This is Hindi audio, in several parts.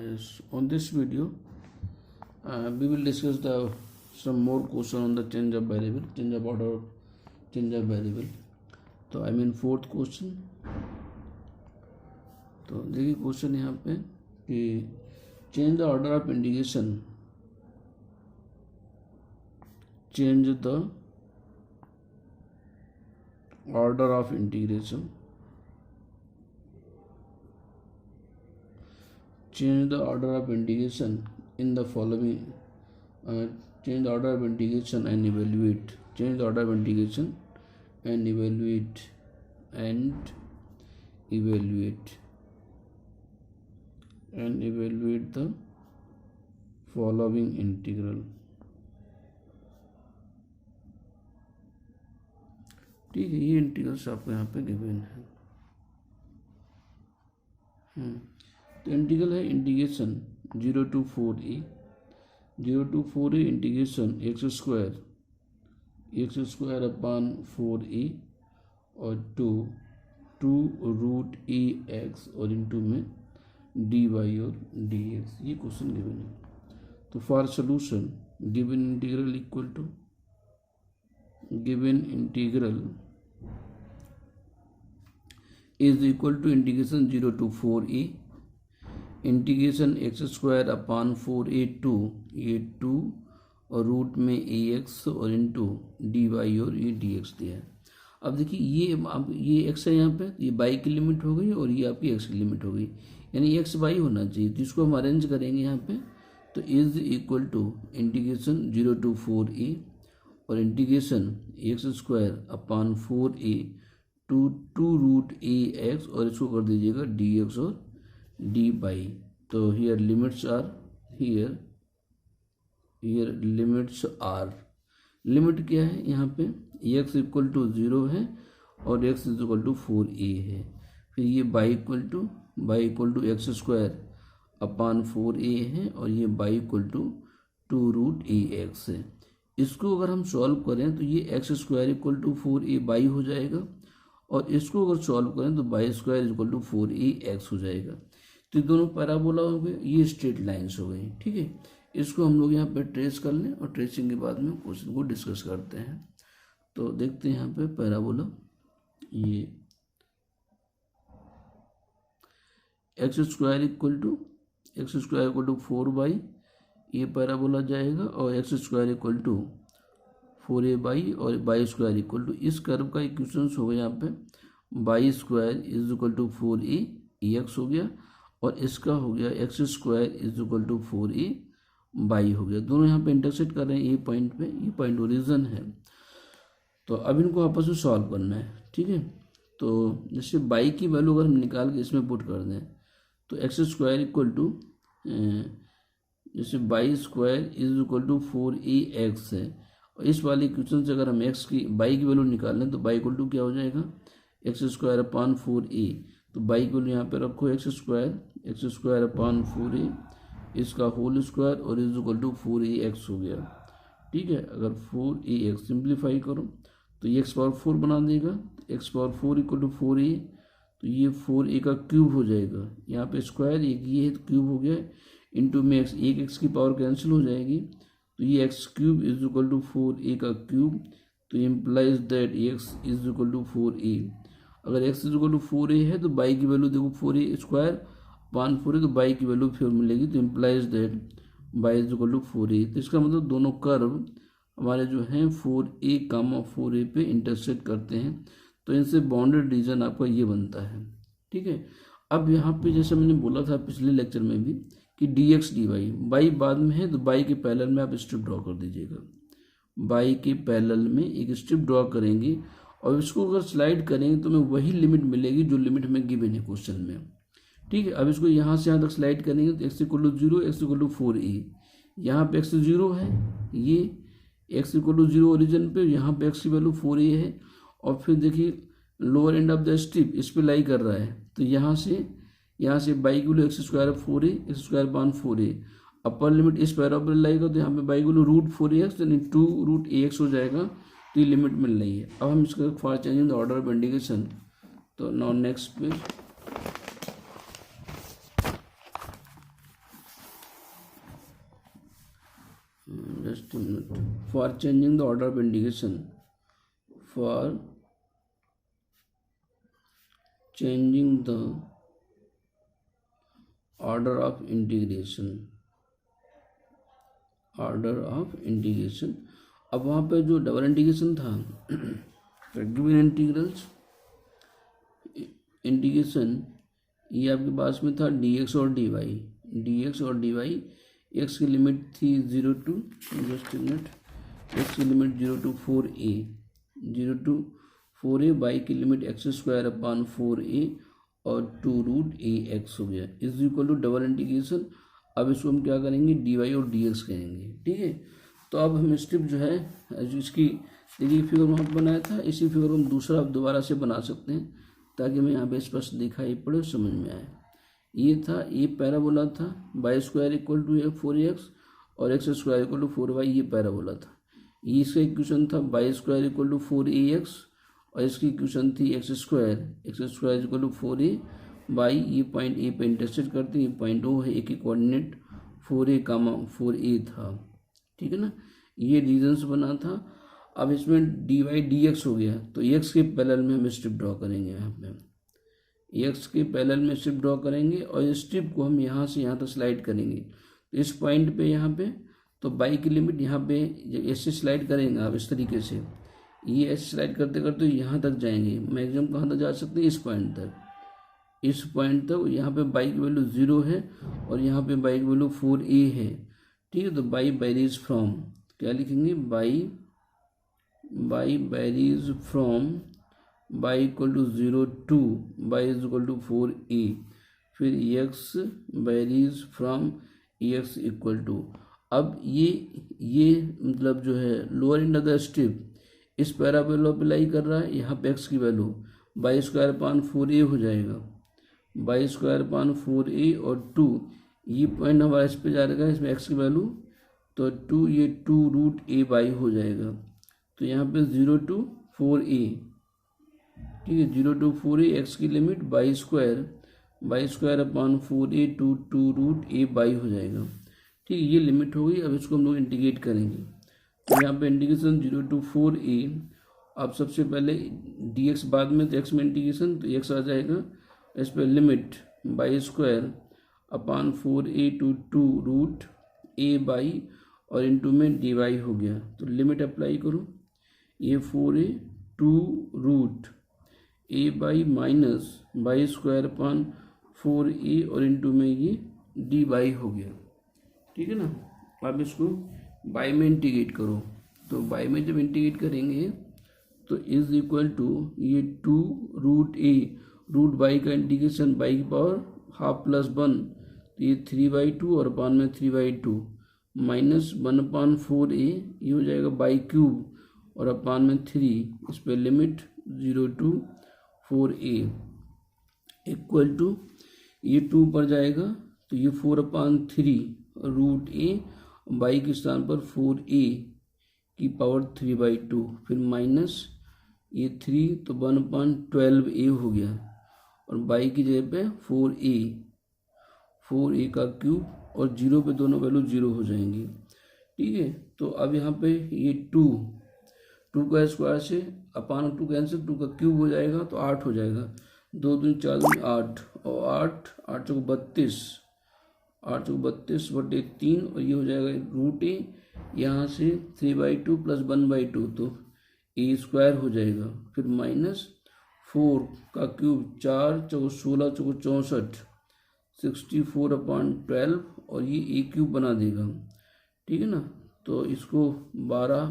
On this video, we will discuss some more question on the change of variable, change of order, change of variable. तो I mean fourth question. तो देखिए क्वेश्चन यहाँ पे कि change the order of integration, change the order of integration, change the order of integration in the following, change the order of integration and evaluate, change the order of integration and evaluate the following integral. ठीक है, ये इंटीग्रल्स आपको यहाँ पे गिवन है। तो इंटीग्रल है integration 0 to 4a integration x square upon 4a और टू रूट ए एक्स और इंटू में डी वाई और डी एक्स, ये क्वेश्चन गिवन है। तो for solution given integral equal to given integral is equal to integration 0 to 4a integration x square upon 4a two और रूट में ए एक्स और इंटू डी वाई और ये डी एक्स दिया है। अब देखिए ये एक्स है यहाँ पे, ये बाई की लिमिट हो गई और ये आपकी एक्स की लिमिट हो गई, यानी एक्स बाई होना चाहिए। तो इसको हम अरेंज करेंगे यहाँ पे, तो is equal to integration 0 to 4a और integration x square upon 4a two root a x और इसको कर दीजिएगा डी एक्स और डी बाई। तो here limits are here limits are, limit क्या है यहाँ पे, एक्स इक्वल टू 0 है और x is equal to 4a है। फिर ये y equal to x square upon 4a है और ये y equal to root a x है। इसको अगर हम सॉल्व करें तो ये x square equal to 4a y हो जाएगा और इसको अगर सॉल्व करें तो y square equal to 4a x हो जाएगा। तो दोनों पैराबोला हो गए, ये स्ट्रेट लाइंस हो गई। ठीक है, इसको हम लोग यहाँ पे ट्रेस कर लें और ट्रेसिंग के बाद में क्वेश्चन को डिस्कस करते हैं। तो देखते हैं यहाँ पे पैराबोला, ये x square equal to 4 y ये पैराबोला जाएगा और x square equal to 4a y और बाई स्क्वायर इक्वल टू, इस कर्व का इक्वेशन हो गया यहाँ पे y square is equal to 4a x हो गया और इसका हो गया x square is equal to 4a y हो गया। दोनों यहाँ पे इंटरसेक्ट कर रहे हैं ये पॉइंट पे, ये पॉइंट ओरिजिन है। तो अब इनको आपस में सॉल्व करना है। ठीक है, तो जैसे बाई की वैल्यू अगर हम निकाल के इसमें पुट कर दें तो एक्स स्क्वायर इक्वल टू जैसे y square is equal to 4a x है और इस वाले इक्वेशन से अगर हम एक्स की बाई की वैल्यू निकाल लें तो बाई इक्वल टू क्या हो जाएगा, एक्स स्क्वायर अपॉन 4a। तो बाई की वैल्यू यहाँ पे रखो एक्स स्क्वायर अपॉन 4a इसका होल स्क्वायर और is equal to 4a x हो गया। ठीक है, अगर 4a एक्स सिंप्लीफाई करो तो ये एक्स पावर 4 बना देगा, x power 4 equal to 4a, तो ये 4a का क्यूब हो जाएगा। यहाँ पे स्क्वायर एक ये है क्यूब हो गया, इंटू में एक्स, एक एक्स की पावर कैंसिल हो जाएगी तो ये x cube is equal to 4a का क्यूब। तो implies that x is equal to 4a। अगर x is equal to 4a है तो बाई की वैल्यू देखो 4a स्क्वायर अपॉन 4a, तो बाई की वैल्यू फिर मिलेगी, तो implies that y is equal to 4a। तो इसका मतलब दोनों कर्व हमारे जो हैं 4a, 4a पे इंटरसेक्ट करते हैं, तो इनसे बाउंडेड रीजन आपका ये बनता है। ठीक है, अब यहाँ पे जैसे मैंने बोला था पिछले लेक्चर में भी कि dx dy, बाई बाद में है तो बाई के पैरेलल में आप स्ट्रिप ड्रॉ कर दीजिएगा। बाई के पैरेलल में एक स्ट्रिप ड्रॉ करेंगे और इसको अगर स्लाइड करेंगे तो हमें वही लिमिट मिलेगी जो लिमिट में गिवन है क्वेश्चन में। ठीक है, अब इसको यहाँ से यहाँ तक स्लाइड करेंगे तो x equal to 0, x equal to 4a, यहाँ पे एक्स 0 है, ये एक्स इक्वल टू 0 ओरिजिन पे, यहाँ पे एक्स की वैल्यू 4a है और फिर देखिए lower end of the strip इस पे लाई कर रहा है, तो यहाँ से बाई की value x square 4a, x square upon 4a, upper limit इस पैराबोला लाएगा तो यहाँ पे बाई की वैल्यू रूट 4ax यानी 2 रूट ax हो जाएगा। तो ये लिमिट मिल रही है। अब हम इसका for changing the order of integration, तो now next page just a minute. For changing the order of integration, for changing the order of integration, अब वहाँ पे जो डबल इंटीग्रेशन था गिवन इंटीग्रेशन ये आपके पास में था dx और dy, x की लिमिट थी 0 to जस्ट मिनट, x की लिमिट 0 to 4a, y की लिमिट x²/4a और 2√ax हो गया is equal to double integration. अब इसको हम क्या करेंगे, dy और dx करेंगे। ठीक है, तो अब हम स्ट्रिप जो है इसकी देखिए फिगर वहाँ पर बनाया था, इसी फिगर को हम दूसरा दोबारा से बना सकते हैं ताकि हमें यहाँ पे स्पष्ट दिखाई पड़े, समझ में आए। ये था, ये पैराबोला था, y² = 4x और x² = 4y, ये पैराबोला था। ये इसका इक्वेशन था y² = 4ax और इसकी इक्वेशन थी x² = 4a y। ये पॉइंट ए पे इंटरसेक्ट करते हैं, ये पॉइंट ओ है, एक कोऑर्डिनेट 4a था। ठीक है ना, ये रीजन्स बना था। अब इसमें dy dx हो गया, तो x के पैरेलल में हम स्ट्रिप ड्रॉ करेंगे। यहाँ पे x के पैरेलल में स्ट्रिप ड्रॉ करेंगे और इस स्ट्रिप को हम यहाँ से यहाँ तक स्लाइड करेंगे। तो इस पॉइंट पे यहाँ पे तो y की लिमिट यहाँ पे ऐसे स्लाइड करेंगे आप इस तरीके से, ये ऐसे स्लाइड करते करते यहाँ तक जाएंगे। मैक्सिमम कहाँ तक जा सकते हैं, इस पॉइंट तक। यहाँ पे y की वैल्यू 0 है और यहाँ पे y की वैल्यू 4a है। ठीक है, तो y वेरीज फ्रॉम, क्या लिखेंगे, y varies from y = 0 to y = 4a, फिर x वेरीज फ्रॉम x = अब ये मतलब जो है lower end of the strip इस पैराबोला पे लाई कर रहा है। यहाँ पे x की वैल्यू y²/4a हो जाएगा, y²/4a और 2, ये पॉइंट हमारा इस पे जाएगा, इसमें x की वैल्यू तो 2, ये 2√a हो जाएगा। तो यहाँ पे 0 to 4a, ठीक है, 0 to 4a, x की लिमिट y²/4a to 2√a हो जाएगा। ठीक है, ये लिमिट हो गई। अब इसको हम लोग इंटीग्रेट करेंगे, तो यहाँ पे इंटीग्रेशन 0 to 4a। अब सबसे पहले dx बाद में, तो x में इंटीग्रेशन, तो x आ जाएगा, इस पर लिमिट y²/4a to 2√a और इनटू में dy हो गया। तो लिमिट अप्लाई करो, ये 4a 2√a माइनस y²/4a और इनटू में ये dy हो गया। ठीक है ना, अब इसको y में इंटीग्रेट करो, तो y में जब इंटीग्रेट करेंगे तो इज इक्वल टू ये 2√a, √y का इंटीग्रेशन y की पावर ½ + 1, तो ये 3/2 और अपान में 3/2 माइनस 1/4a, ये हो जाएगा y³ और अपान में 3, इस पर limit 0 to 4a equal to ये 2 पर जाएगा, तो ये 4/3 √a, y के स्थान पर 4a की पावर 3/2, फिर माइनस ये 3, तो 1/12a हो गया और y की जगह पे 4a का क्यूब और 0 पे दोनों वैल्यू 0 हो जाएंगी। ठीक है, तो अब यहाँ पे ये 2 का स्क्वायर से अपान 2 कैंसिल, 2 का क्यूब हो जाएगा तो 8 हो जाएगा, 2 दूनी 4 दूनी 8 और 8 चौक 32, 8 चौक 32/3 और ये हो जाएगा √a, यहाँ से 3/2 + 1/2 तो a² हो जाएगा, फिर माइनस 4 का क्यूब 4 चौक 16 चौक 64 64/12 और ये a³ बना देगा। ठीक है ना, तो इसको 12,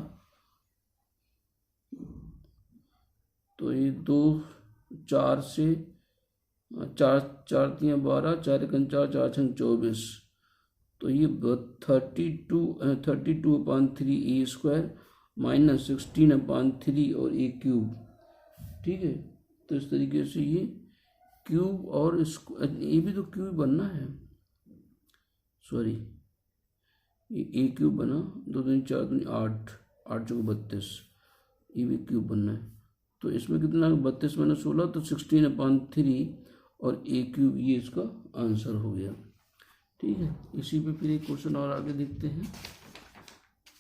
तो ये 2 4 से 4 4 3 12, 4 1 4 4 6 24, तो ये 32/3a² माइनस 16/3 और a³। ठीक है, तो इस तरीके से ये क्यूब और इसको, ये भी तो क्यूब बनना है, सॉरी ये a³ बना, 2 दूनी 4 दूनी 8, 8 चौक 32, ये भी क्यूब बनना है। तो इसमें कितना 32 - 16, तो 16/3 और a³, ये इसका आंसर हो गया। ठीक है, इसी पे फिर एक क्वेश्चन और आगे देखते हैं।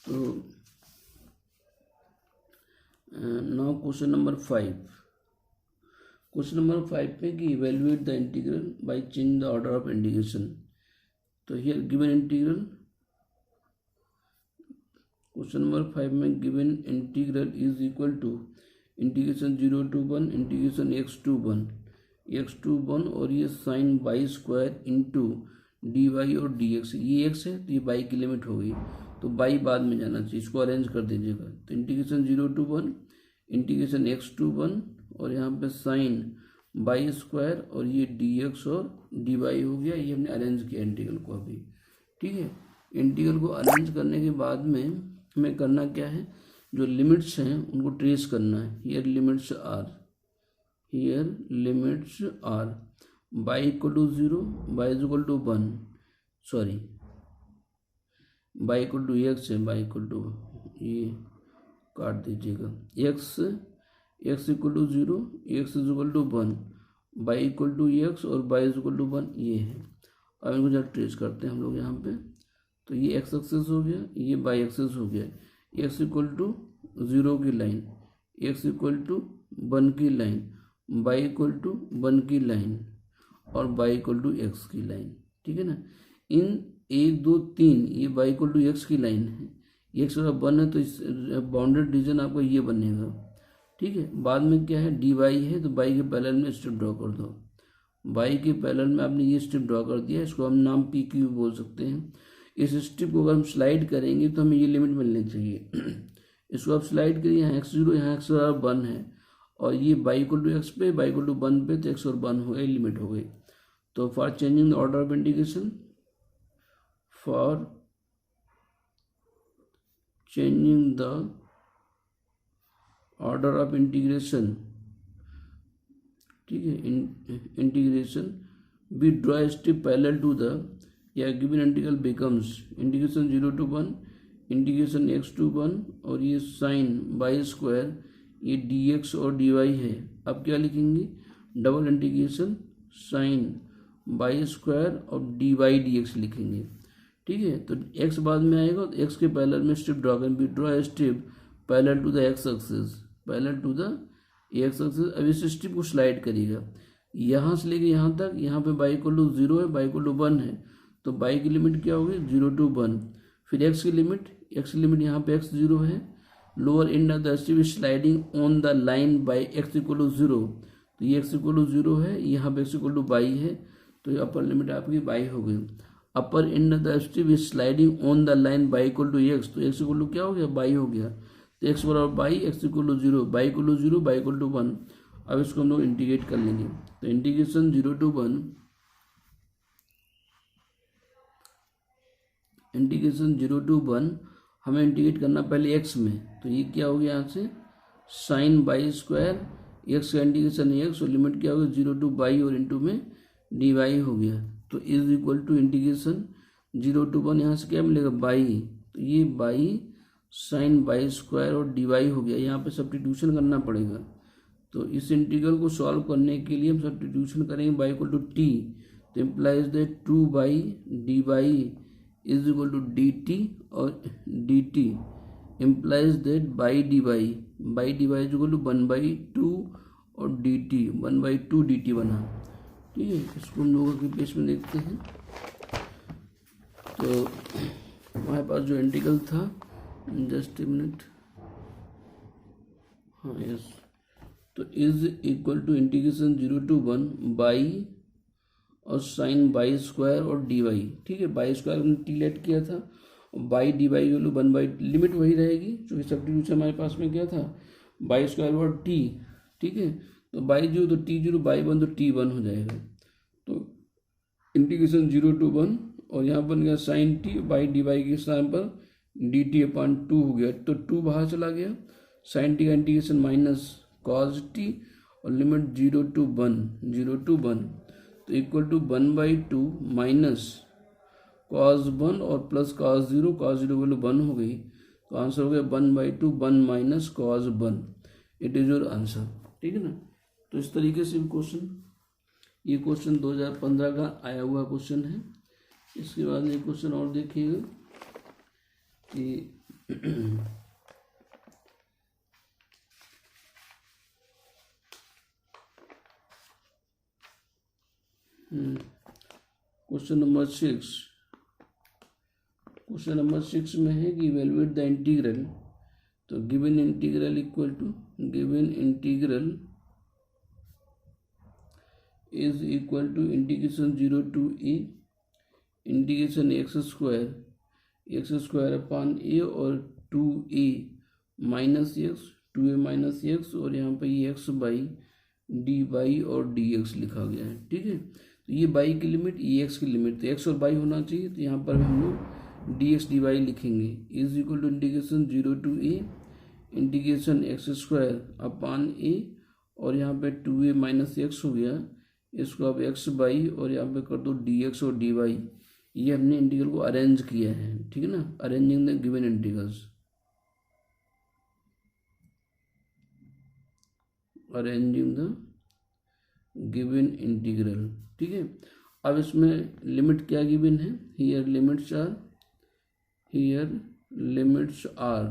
तो now question number 5। Question number 5 में कि evaluate the integral by change the order of integration. तो here given integral, question number 5 में given integral is equal to integration 0 to 1 integration x to 1 और ये sine by square into D Y और डी एक्स। ये x है तो ये बाई की लिमिट हो गई, तो बाई बाद में जाना चाहिए, इसको अरेंज कर दीजिएगा। तो integration 0 to 1 integration x to 1 और यहाँ पे साइन बाई स्क्वायर और ये डी एक्स और डी वाई हो गया। ये हमने अरेंज किया इंटीग्रल को अभी, ठीक है। इंटीग्रल को अरेंज करने के बाद में हमें करना क्या है, जो लिमिट्स हैं उनको ट्रेस करना है। Here limits are y equal to 0, y is equal to 1, sorry y equal to x है, बाई इक्वल टू ये काट दीजिएगा, x equal to 0, x is equal to 1, y equal to x और बाई इज इक्वल टू 1 ये है। अब इनको जब ट्रेस करते हैं हम लोग यहाँ पे, तो ये एक्स एक्सेस हो गया, ये बाई एक्सेस हो गया। एक्स इक्वल टू 0 की लाइन, एक्स इक्वल टू 1 की लाइन, बाई इक्वल टू 1 की लाइन और बाई इक्वल टू एक्स की लाइन, ठीक है ना। इन 1 2 3 ये बाई इक्वल टू एक्स की लाइन है, एक्स अगर 1 है तो इस बाउंडेड रीजन आपको ये बनेगा, ठीक है। बाद में क्या है, डी वाई है तो बाई के पैरेलल में स्ट्रिप ड्रॉ कर दो। बाई के पैरेलल में आपने ये स्ट्रिप ड्रॉ कर दिया, इसको हम नाम पी क्यू बोल सकते हैं। इस स्ट्रिप को अगर हम स्लाइड करेंगे तो हमें ये लिमिट मिलनी चाहिए। इसको आप स्लाइड करिए, यहाँ x0 यहाँ x और 1 है और ये बाई इक्वल टू एक्स पे, बाई इक्वल टू 1 पे, तो x और 1 हो गई, लिमिट हो गई। तो for changing the order of integration, for changing the order of integration, ठीक है, integration be draw strip parallel to the या given integral becomes integration 0 to 1 integration x to 1 और ये साइन बाई स्क्वायर ये dx और dy है। अब क्या लिखेंगे, double integration sine by square और dy dx लिखेंगे, ठीक है। तो x बाद में आएगा तो x के पैरेलल में स्ट्रिप ड्रॉ करेंगे, draw strip parallel to the x axis, parallel to the x axis. अब इस स्ट्रिप को स्लाइड करिएगा यहाँ से लेके यहाँ तक, यहाँ पे बाई इक्वल टू 0 है, बाई इक्वल टू 1 है, तो बाई की लिमिट क्या होगी 0 to 1। फिर एक्स की लिमिट यहाँ पे x 0 है, lower end of the strip sliding on the line y x equal to 0, तो ये x इक्वल टू 0 है, यहाँ पे x इक्वल टू बाई है, तो ये अपर लिमिट आपकी बाई हो गई। Upper end of the strip sliding on the line y equal to x, तो x इक्वल टू क्या हो गया, बाई हो गया। तो x बराबर y, x equal to 0, y equal to 0, y equal to 1। अब इसको हम लोग इंटीग्रेट कर लेंगे, तो इंटीग्रेशन 0 to 1 इंटीग्रेशन 0 to 1 हमें इंटीग्रेट करना पहले x में, तो ये क्या हो गया यहाँ से साइन बाई स्क्वायर, एक्स का इंटीग्रेशन एक्स और लिमिट क्या हो गया 0 to बाई और इंटू में डी वाई हो गया। तो is equal to integration 0 to 1 यहाँ से क्या मिलेगा बाई, तो ये बाई साइन बाई स्क्वायर और डी वाई हो गया। यहाँ पे सब्स्टिट्यूशन करना पड़ेगा, तो इस इंटीग्रल को सॉल्व करने के लिए हम सब्स्टिट्यूशन करेंगे बाई इक्वल टू टी, तो implies that 2 y d y is equal to d t और d t implies that y d y is equal to 1/2 और डी टी 1/2 डी टी बना, ठीक है। इसको हम लोगों के पेज में देखते हैं। तो हमारे पास जो इंटीग्रल था, जस्ट ए मिनट, हाँ यस, तो is equal to integration 0 to 1 y और साइन बाई स्क्वायर और डी वाई, ठीक है। बाई स्क्वायर हमने टी लेट किया था और y d y value 1/, limit वही रहेगी क्योंकि सब्स्टिट्यूशन हमारे पास में क्या था बाई स्क्वायर और टी, ठीक है। तो बाई 0 तो टी 0, बाई 1 तो टी 1 हो जाएगा। तो इंटीग्रेशन 0 to 1 और यहाँ बन गया sine t, y d y के स्थान पर डी टी अपॉन 2 हो गया, तो 2 बाहर चला गया, साइन टी का इंटीग्रेशन माइनस कॉस टी और लिमिट 0 to 1 तो इक्वल टू 1/2 माइनस कॉस 1 और प्लस कॉस 0 वैल्यू 1 हो गई, तो आंसर हो गया 1/2 1 minus cos 1, it is your answer, ठीक है ना। तो इस तरीके से क्वेश्चन, ये क्वेश्चन 2015 का आया हुआ क्वेश्चन है। इसके बाद एक क्वेश्चन और देखिएगा कि क्वेश्चन नंबर 6, क्वेश्चन नंबर 6 में है कि इवेलुएट द इंटीग्रल। तो given integral equal to, given integral is equal to integration 0 to a integration x square upon a और 2a minus x, 2a minus x, और यहाँ पे ये एक्स बाई डी वाई और डी एक्स लिखा गया है। ठीक है, तो ये बाई की लिमिट, ये एक्स की लिमिट, तो एक्स और बाई होना चाहिए, तो यहाँ पर हम लोग डी एक्स डी वाई लिखेंगे। Is equal to integration 0 to a integration x square upon a, और यहाँ पे 2a माइनस एक्स हो गया, इसको अब एक्स बाई और यहाँ पे कर दो डी एक्स और डी वाई। ये हमने इंटीग्रल को अरेंज किया है, ठीक है ना, arranging the given integrals, arranging the given integral. ठीक है, अब इसमें लिमिट क्या गिवन है, here limits are, here limits are,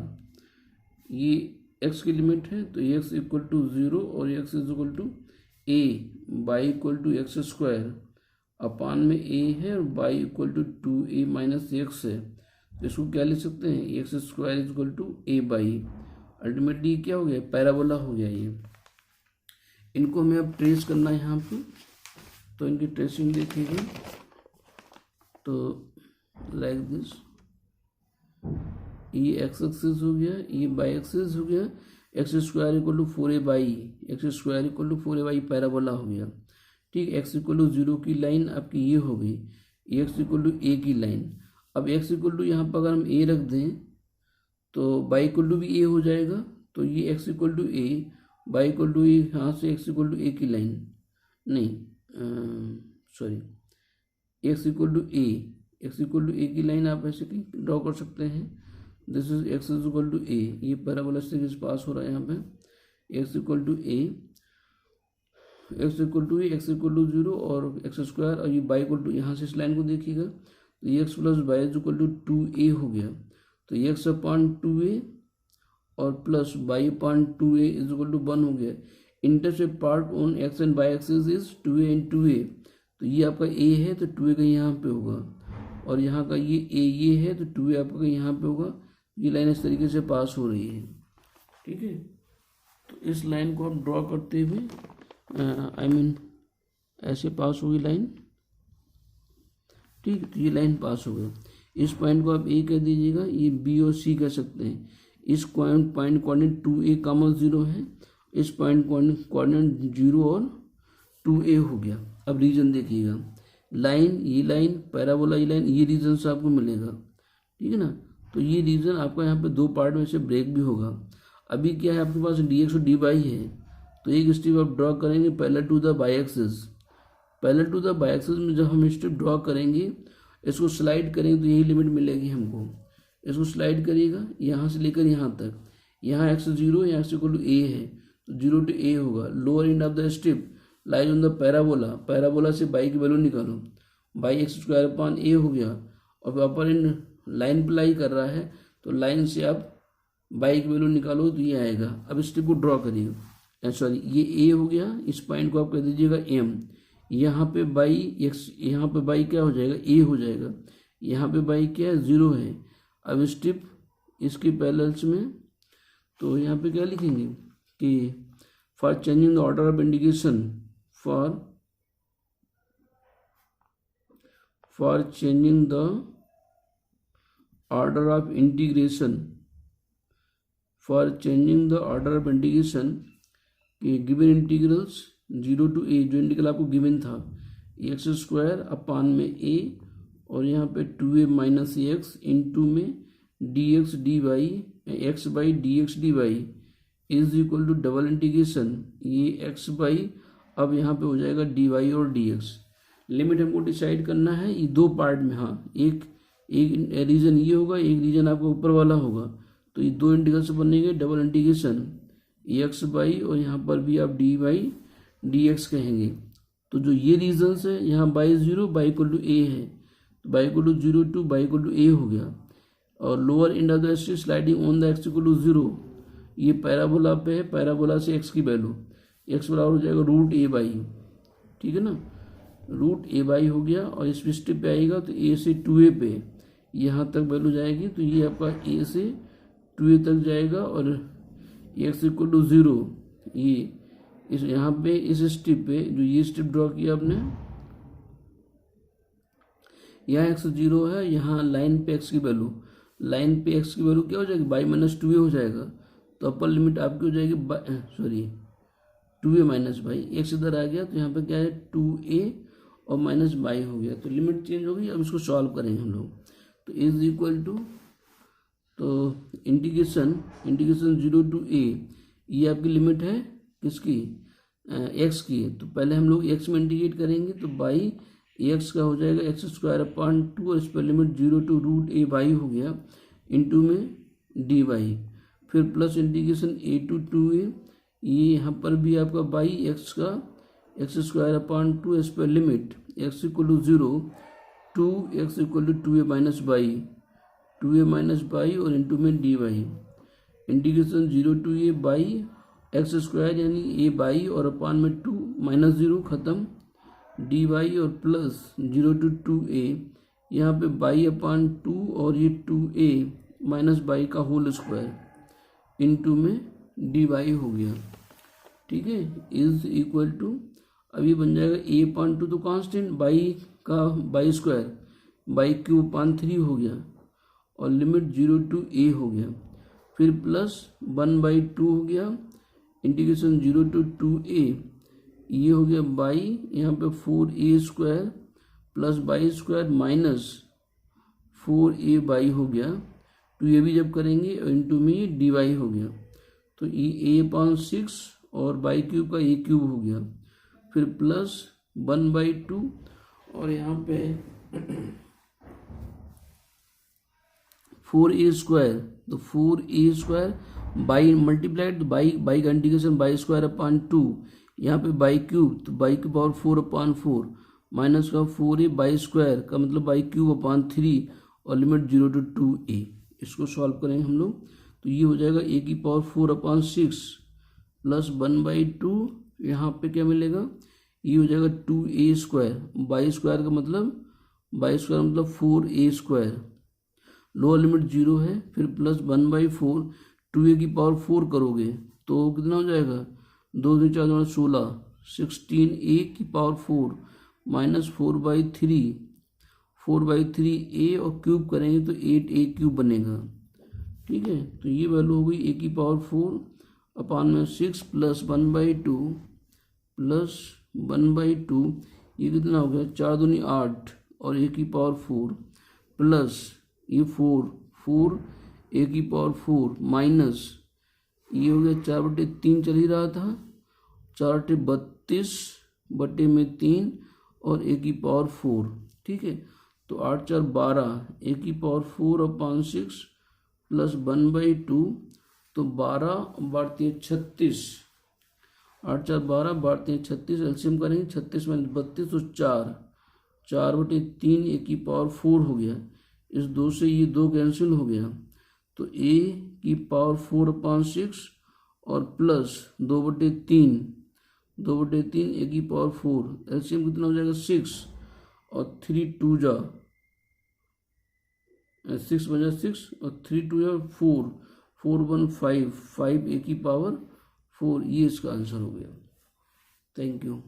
ये x की लिमिट है, तो x इक्वल टू 0 और x is equal to a y equal to x square upon में a है, और y equal to 2a minus x है, तो इसको क्या लिख सकते हैं, x square is equal to a by, ultimately क्या हो गया, पैराबोला हो गया ये। इनको हमें अब ट्रेस करना है यहाँ पे, तो इनकी ट्रेसिंग देखिएगा, तो लाइक दिस, ये एक्स एक्सिस हो गया, ये बाई एक्सिस हो गया, x square equal to 4a y, x square equal to 4a y parabola हो गया। ठीक, एक्स इक्वल टू 0 की लाइन आपकी ये हो गई, एक्स इक्वल टू a की लाइन। अब एक्स इक्वल टू यहाँ पर अगर हम a रख दें तो बाई इक्वल टू भी a हो जाएगा, तो ये x equal to a y equal to a, यहाँ से एक्स इक्वल टू a की लाइन, नहीं sorry, x equal to a, x equal to a की लाइन आप ऐसे ड्रॉ कर सकते हैं, this is x is equal to a, ये पैराबोला से पास हो रहा है यहाँ पे, x equal to a, x equal to x equal to 0 और एक्स स्क्वायर, और ये बाई इक्वल टू, यहाँ से इस लाइन को देखिएगा, तो ये x plus y is equal to 2a हो गया, तो एक्स अपॉन 2a और plus y upon 2a is equal to 1 हो गया। Intercept part on x and y axis is 2a in 2a, तो ये आपका a है, तो 2a का यहाँ पे होगा, और यहाँ का ये a ये है, तो 2a आपका यहाँ पे होगा। ये लाइन इस तरीके से पास हो रही है, ठीक है। तो इस लाइन को आप ड्रॉ करते हुए आई मीन ऐसे पास होगी लाइन, ठीक, तो ये लाइन पास हो गया। इस पॉइंट को आप ए कह दीजिएगा, ये बी और सी कह सकते हैं। इस पॉइंट कोऑर्डिनेट 2a कॉमा 0 है, इस पॉइंट कोऑर्डिनेट 0 और 2a हो गया। अब रीजन देखिएगा, लाइन ये लाइन पैराबोला ये लाइन, ये रीजन से आपको मिलेगा, ठीक है ना। तो ये रीजन आपका यहाँ पे दो पार्ट में से ब्रेक भी होगा। अभी क्या है आपके पास dx और dy है, तो एक स्टेप आप ड्रॉ करेंगे parallel to the y axis. Parallel to the y axis में जब हम स्टेप ड्रॉ करेंगे, इसको स्लाइड करेंगे तो यही लिमिट मिलेगी हमको। इसको स्लाइड करिएगा यहाँ से लेकर यहाँ तक, यहाँ x 0 यहाँ से इक्वल टू a है, तो 0 to a होगा। Lower end of the step lies on the parabola, parabola से बाई की वैल्यू निकालो, by x square upon a हो गया, और अपर एंड लाइन पर लाई कर रहा है, तो लाइन से आप बाई की वैल्यू निकालो तो ये आएगा। अब स्टेप को ड्रॉ करिए, सॉरी ये a हो गया, इस पॉइंट को आप कह दीजिएगा m, यहाँ पे बाई एक्स, यहाँ पे बाई क्या हो जाएगा a हो जाएगा, यहाँ पे बाई क्या है 0 है। अब स्टेप इसके पैरेलल्स में, तो यहाँ पे क्या लिखेंगे कि for changing the order of indication, for changing the order of integration, for changing the order of integration कि गिवन इंटीग्रल्स 0 to a, जो इंटीग्रल आपको गिवन था एक्स स्क्वायर अपान में a, और यहाँ पे 2a माइनस एक्स इंटू में dx dy, x y dx dy is equal to double integration ये x बाई, अब यहाँ पे हो जाएगा dy और dx। लिमिट हमको डिसाइड करना है ये दो पार्ट में, हाँ एक रीजन ये होगा, एक रीजन आपका ऊपर वाला होगा, तो ये दो इंटीग्रल से बनेंगे डबल इंटीग्रेशन एक्स बाई, और यहाँ पर भी आप डी बाई डी एक्स कहेंगे। तो जो ये रीजन्स है, यहाँ y 0 y equal to a है, तो y equal to 0 to y equal to a हो गया, और lower end of the axis sliding on the x equal to 0, ये पैराबोला पे है, पैराबोला से एक्स की वैल्यू एक्स बराबर हो जाएगा रूट ए बाई, ठीक है ना, रूट ए बाई हो गया। और इस स्टेप पे आएगा तो ए से 2a पे यहाँ तक वैल्यू जाएगी, तो ये आपका ए से 2a तक जाएगा और एक्स इक्वल टू 0, ये इस यहाँ पे इस स्टेप पे जो ये स्टेप ड्रॉ किया आपने, यहाँ एक्स 0 है, यहाँ लाइन पे एक्स की वैल्यू, लाइन पे एक्स की वैल्यू क्या हो जाएगी, बाई माइनस 2a हो जाएगा। तो अपर लिमिट आपकी हो जाएगी sorry 2a minus by, x इधर आ गया तो यहाँ पे क्या है 2a और माइनस बाई हो गया, तो लिमिट चेंज हो गई। अब इसको सॉल्व करेंगे हम लोग, तो इज इक्वल टू, तो इंटीग्रेशन 0 to a, ये आपकी लिमिट है किसकी, एक्स की। तो पहले हम लोग एक्स में इंटीग्रेट करेंगे, तो बाई एक्स का हो जाएगा एक्स स्क्वायर अपॉन 2 और इस पर limit 0 to root a y हो गया, इंटू में डी बाई, फिर plus integration a to 2a, ये यहाँ पर भी आपका बाई एक्स का एक्स स्क्वायर अपॉन 2 इस पर limit x equal to 0 to x equal to 2a minus y और इंटू में d y, integration 0 to a y x square यानी ए बाई और अपॉन में 2 माइनस 0 खत्म, डी बाई और प्लस 0 to 2a, यहाँ पे बाई अपॉन 2 और ये 2a माइनस बाई का होल स्क्वायर इंटू में डी बाई हो गया, ठीक है, इज इक्वल टू, अभी बन जाएगा a अपॉन 2 तो कांस्टेंट, बाई का by square by cube upon 3 हो गया और लिमिट 0 to a हो गया, फिर प्लस 1/2 हो गया, इंटीग्रेशन 0 to 2a, ये हो गया बाई यहाँ पे 4a square plus by square minus 4a y हो गया, तो ये भी जब करेंगे इंटू में ये डी वाई हो गया, तो ये a अपॉन 6 और बाई क्यूब का a क्यूब हो गया, फिर प्लस 1/2 और यहाँ पे 4a स्क्वायर, तो 4a स्क्वायर बाई मल्टीप्लाइड, तो बाई का इंटीग्रेशन बाई स्क्वायर अपॉन 2, यहाँ पे बाई क्यूब, तो बाई की पावर 4 अपॉन 4 माइनस का 4a बाई स्क्वायर का मतलब बाई क्यूब अपॉन 3 और लिमिट 0 to 2a, इसको सॉल्व करेंगे हम लोग, तो ये हो जाएगा a की पावर 4 अपॉन 6 प्लस 1/2, यहाँ पे क्या मिलेगा, ये हो जाएगा 2a स्क्वायर, बाई स्क्वायर का मतलब 4a स्क्वायर, लोअर लिमिट 0 है, फिर प्लस 1/4, 2a की पावर 4 करोगे तो कितना हो जाएगा, 2 2 4 16, 16a की पावर 4 माइनस 4/3a और क्यूब करेंगे तो 8a क्यूब बनेगा, ठीक है। तो ये वैल्यू हो गई a की पावर 4 अपॉन में 6 प्लस 1/2 प्लस 1/2, ये कितना हो गया 4 दूनी 8 और a की पावर 4 प्लस ये 4 a की पावर 4 माइनस ये हो गया 4/3 चल ही रहा था, 4/32/3 और a की पावर 4, ठीक है। तो 8 4 12, a की पावर 4 अपॉन 6 प्लस 1/2, तो 12 बढ़ती है 36, 8 4 12 बढ़ते हैं 36, एलसीएम करेंगे 36 में 32 तो 4/3 a की पावर 4 हो गया, इस 2 से ये 2 कैंसिल हो गया, तो a की पावर 4 अपॉन 6 और प्लस 2/3 a की पावर 4, एलसीएम कितना हो जाएगा 6 और 3 2 जा 6 बजा 6 और 3 2 जा 4 4 1 5 a की पावर 4, ये इसका आंसर हो गया। Thank you.